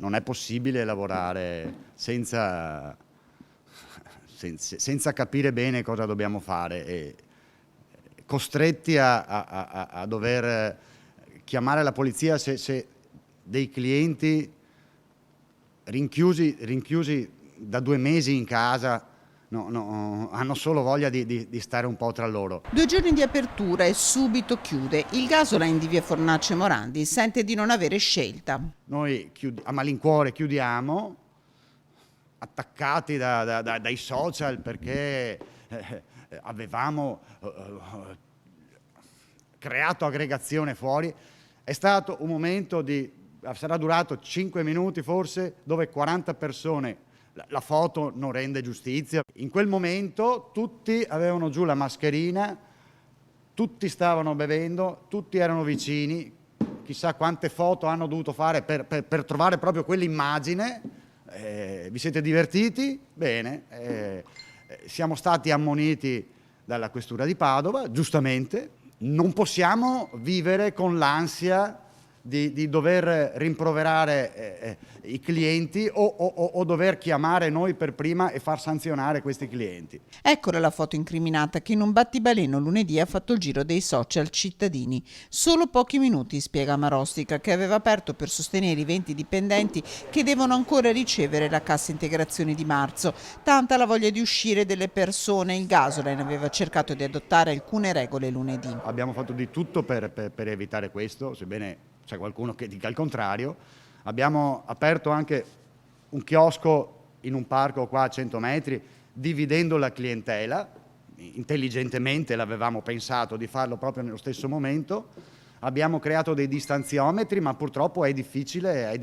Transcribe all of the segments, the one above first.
non è possibile lavorare senza capire bene cosa dobbiamo fare e costretti a dover chiamare la polizia se dei clienti rinchiusi da 2 mesi in casa hanno solo voglia di stare un po' tra loro. 2 giorni di apertura e subito chiude. Il Gasoline di via Fornace Morandi sente di non avere scelta. Noi a malincuore chiudiamo, attaccati dai social perché avevamo creato aggregazione fuori. È stato un momento sarà durato 5 minuti forse, dove 40 persone, la foto non rende giustizia. In quel momento tutti avevano giù la mascherina, tutti stavano bevendo, tutti erano vicini, chissà quante foto hanno dovuto fare per trovare proprio quell'immagine. Vi siete divertiti? Bene. Siamo stati ammoniti dalla questura di Padova, giustamente. Non possiamo vivere con l'ansia di dover rimproverare i clienti o dover chiamare noi per prima e far sanzionare questi clienti. Eccola la foto incriminata che in un battibaleno lunedì ha fatto il giro dei social cittadini. Solo pochi minuti, spiega Marostica, che aveva aperto per sostenere i 20 dipendenti che devono ancora ricevere la cassa integrazione di marzo. Tanta la voglia di uscire delle persone, il Gasoline aveva cercato di adottare alcune regole lunedì. Abbiamo fatto di tutto per evitare questo, sebbene c'è qualcuno che dica il contrario. Abbiamo aperto anche un chiosco in un parco qua a 100 metri, dividendo la clientela. Intelligentemente l'avevamo pensato di farlo proprio nello stesso momento. Abbiamo creato dei distanziometri, ma purtroppo è difficile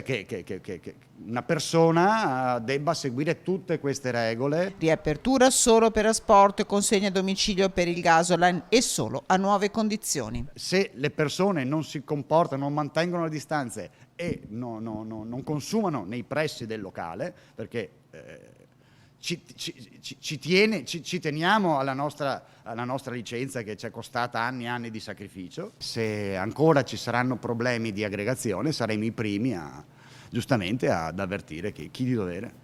che una persona debba seguire tutte queste regole. Riapertura solo per asporto e consegna a domicilio per il Gasoline e solo a nuove condizioni. Se le persone non si comportano, non mantengono le distanze e non consumano nei pressi del locale, perché ci teniamo alla nostra licenza che ci è costata anni e anni di sacrificio. Se ancora ci saranno problemi di aggregazione, saremo i primi giustamente ad avvertire chi di dovere.